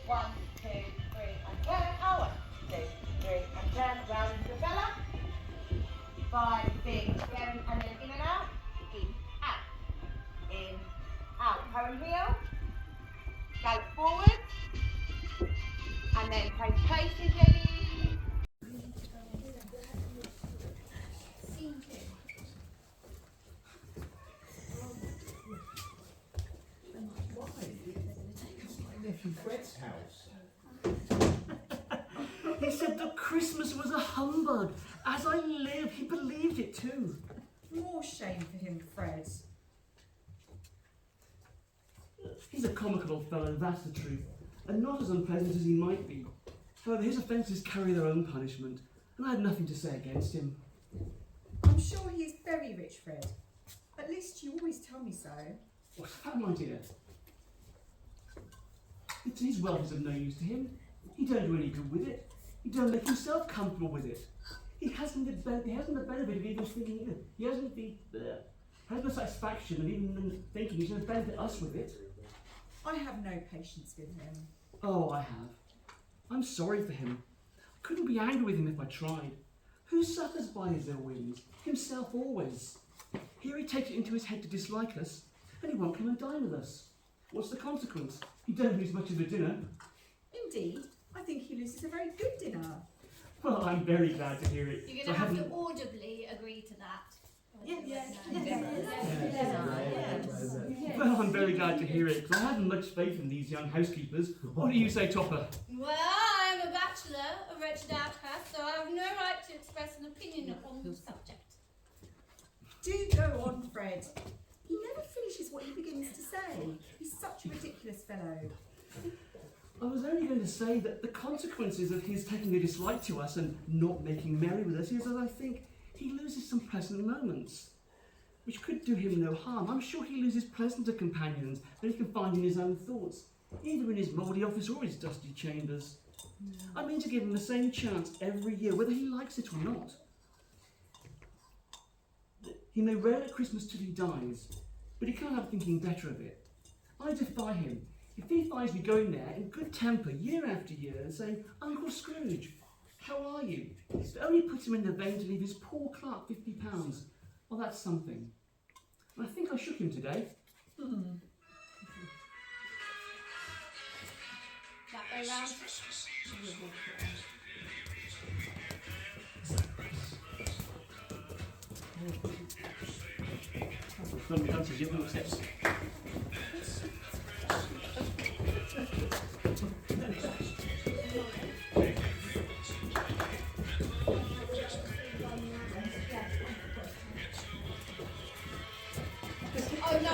1, 2, 3, and turn. Oh, 1, 2, 3, and turn. Round into the fella. 5, 6, 7, and then in and out. In, out. In, out. Home heel. Gallop forward. And then take paces, ready. Nephew Fred's house. He said that Christmas was a humbug. As I live, he believed it too. More shame for him, Fred. He's a comical old fellow, that's the truth, and not as unpleasant as he might be. However, his offences carry their own punishment, and I have nothing to say against him. I'm sure he is very rich, Fred. At least you always tell me so. What's that, my dear? His wealth is of no use to him. He don't do any good with it. He don't make himself comfortable with it. He hasn't the benefit of even thinking it. He hasn't has no satisfaction of even thinking he's going to benefit us with it. I have no patience with him. Oh, I have. I'm sorry for him. I couldn't be angry with him if I tried. Who suffers by his ill whims? Himself always. Here he takes it into his head to dislike us, and he won't come and dine with us. What's the consequence? He don't lose much of the dinner. Indeed, I think he loses a very good dinner. Well, I'm very glad to hear it. You're going to have to audibly agree to that. Well, I'm very glad to hear it, because I haven't much faith in these young housekeepers. What do you say, Topper? Well, I'm a bachelor, a wretched outcast, so I have no right to express an opinion on the subject. Do go on, Fred. He never finishes what he begins to say. He's such a ridiculous fellow. I was only going to say that the consequences of his taking a dislike to us and not making merry with us is that I think he loses some pleasant moments, which could do him no harm. I'm sure he loses pleasanter companions than he can find in his own thoughts, either in his mouldy office or his dusty chambers. I mean to give him the same chance every year, whether he likes it or not. He may rail at Christmas till he dies, but he can't help thinking better of it. I defy him. If he finds me going there in good temper year after year and saying, "Uncle Scrooge, how are you?" If it only puts him in the vein to leave his poor clerk £50, well, that's something. And I think I shook him today. That way round. Nobody answers, you have no accepts. Oh no!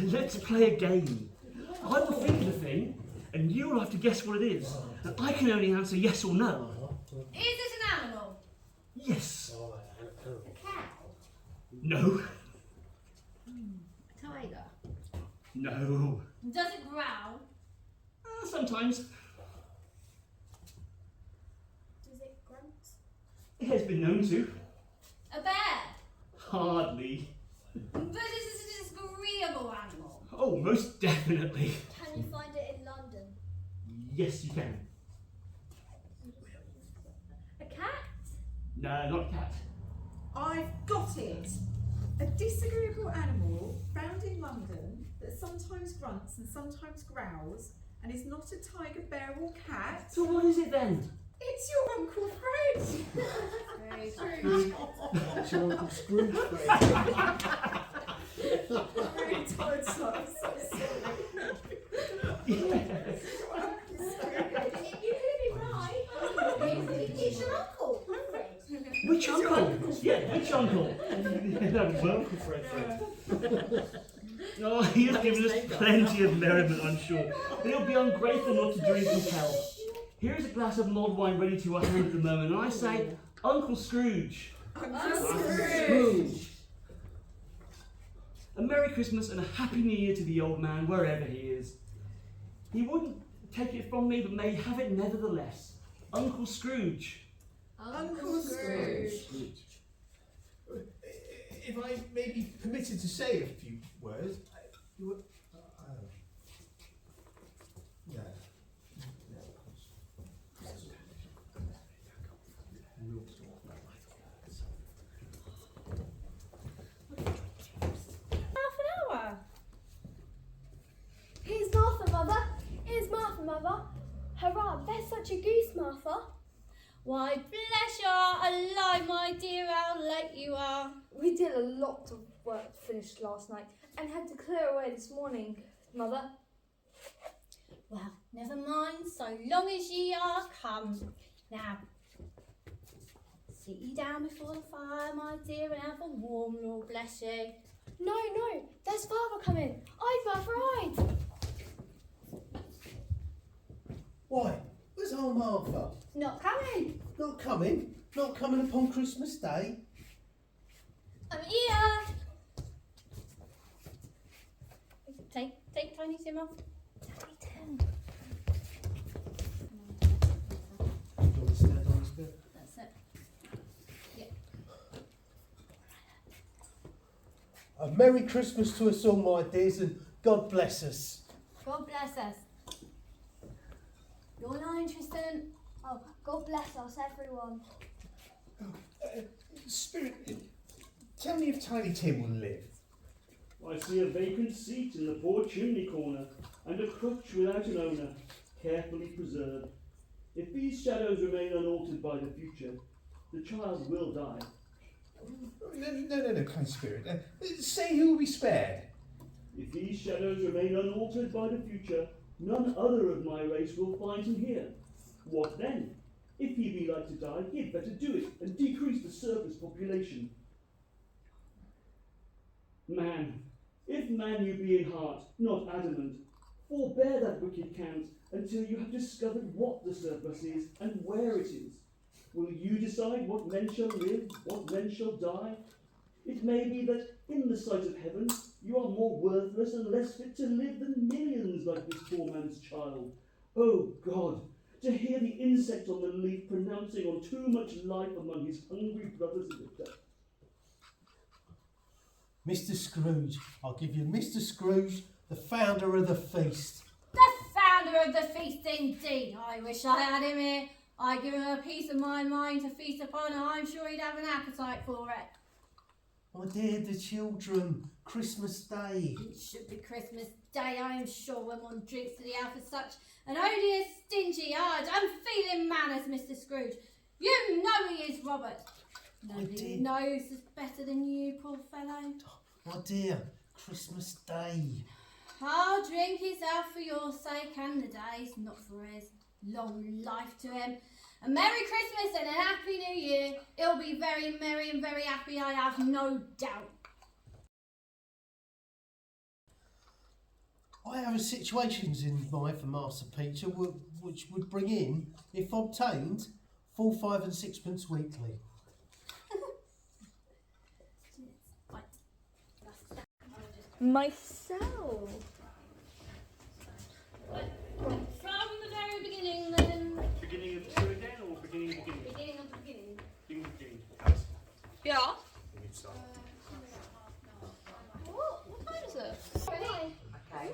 Let's play a game. I will think of a thing, and you will have to guess what it is. And I can only answer yes or no. Is it an animal? Yes. A cow? No. A tiger? No. Does it growl? Sometimes. Does it grunt? It has been known to. A bear? Hardly. But is it a disagreeable animal? Oh, most definitely. Can you find it in London? Yes, you can. A cat? No, not a cat. I've got it. A disagreeable animal found in London that sometimes grunts and sometimes growls and is not a tiger, bear or cat. So what is it then? It's your Uncle Fred. Very true. It's your Uncle Scrooge, Fred. Really tired, son. I'm so sorry. Yes. You could be right. It's your uncle, Fred. Which uncle? Yeah, which uncle? Well, Uncle Fred. oh, he's given us plenty of merriment, I'm sure. But he'll be ungrateful not to do as we tell. Here is a glass of mulled wine ready to our hand at the moment, and I say, Uncle Scrooge. Uncle Scrooge. A Merry Christmas and a Happy New Year to the old man, wherever he is. He wouldn't take it from me, but may have it nevertheless. Uncle Scrooge. Uncle Scrooge. If I may be permitted to say a few words, no. Half an hour. Here's Martha, Mother. Here's Martha, Mother. Hurrah, there's such a goose, Martha. Why, bless you, alive, my dear, how late you are. We did a lot of work to finish last night and had to clear away this morning, Mother. Well, never mind, so long as ye are come. Now, sit ye down before the fire, my dear, and have a warm, Lord bless you. No, there's Father coming. I'd rather ride. Why? Where's old Martha? Not coming. Not coming? Not coming upon Christmas Day? I'm here. Take Tiny Tim off. Tiny Tim. Do you want to stand on this bit? That's it. Yeah. A Merry Christmas to us all, my dears, and God bless us. God bless us. You're not interested. Oh, God bless us, everyone. Spirit, tell me if Tiny Tim will live. I see a vacant seat in the poor chimney corner, and a crutch without an owner, carefully preserved. If these shadows remain unaltered by the future, the child will die. No, kind spirit. Say who will be spared. If these shadows remain unaltered by the future, none other of my race will find him here. What then? If he be like to die, he'd better do it and decrease the surface population. Man, if man you be in heart, not adamant, forbear that wicked cant until you have discovered what the surplus is and where it is. Will you decide what men shall live, what men shall die? It may be that in the sight of heaven you are more worthless and less fit to live than millions like this poor man's child. Oh God, to hear the insect on the leaf pronouncing on too much life among his hungry brothers in the dust. Mr. Scrooge. I'll give you Mr. Scrooge, the founder of the feast. The founder of the feast, indeed. I wish I had him here. I'd give him a piece of my mind to feast upon, and I'm sure he'd have an appetite for it. My dear, the children, Christmas Day. It should be Christmas Day, I am sure, when one drinks to the health of such an odious, stingy, hard, unfeeling man as Mr. Scrooge. You know he is, Robert. Nobody dear. knows us better than you, poor fellow. My dear, Christmas Day. I'll drink his health for your sake and the day's, not for his. Long life to him. A Merry Christmas and a Happy New Year. It'll be very merry and very happy, I have no doubt. I have situations in mind for Master Peter which would bring in, if obtained, 4, 5 and 6 weekly. Myself. From the very beginning, then. Beginning of two again, or beginning? Beginning of the beginning. Beginning. Yeah. What time is it? Okay.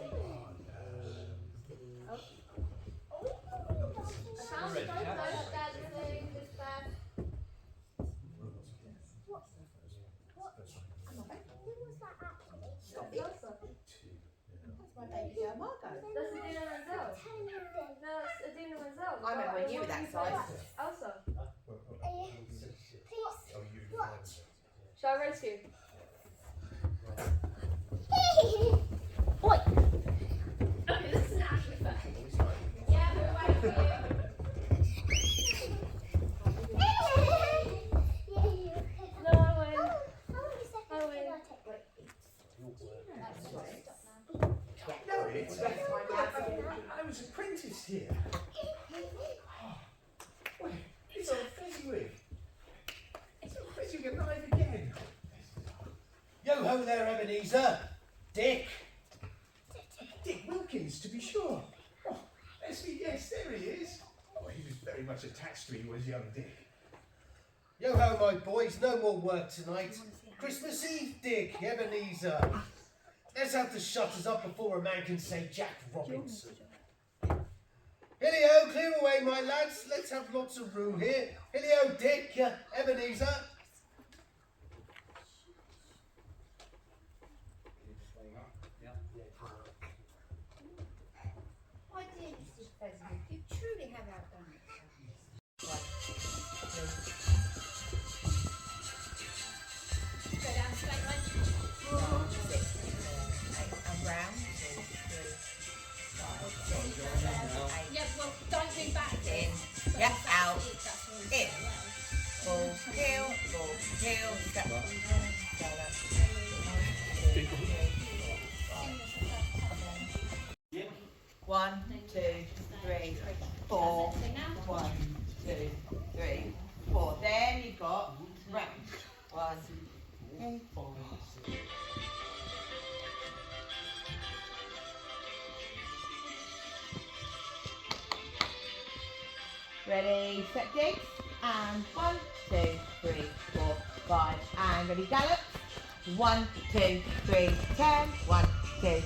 That's Adina Menzel. No, that's Adina Menzel. I remember when you were that size. Elsa. Please, watch. Shall I race you? Oi! Okay, this is actually fair. Yeah, we're waiting for you. No, I win. I win. No, it's I was apprenticed here. there, Ebenezer. Dick. Dick Wilkins, to be sure. Oh, yes, there he is. Oh, he was very much attached to me, was young Dick. Yo ho, my boys, no more work tonight. Christmas Eve, Dick, Ebenezer. Let's have the shutters up before a man can say Jack Robinson. Hilly-o, clear away, my lads. Let's have lots of room here. Hilly-o, Dick, Ebenezer. My dear Mrs. President, you truly have outdone yourself. Go down straight line. 4, 6, 7, 8, and round. 2, 3, 5, 6, 7, 8. Yeah, well, don't do back. In. But Yeah, that's out. it, that's what I'm In. saying. Full heel, step. 1, 2, 3, 4. 1, 2, 3, 4. Then you've got round. 1, 2, 4. Ready, set digs, and 1, 2, 3, 4, 5, and ready gallop. 1, 2, 3, turn, 1, 2,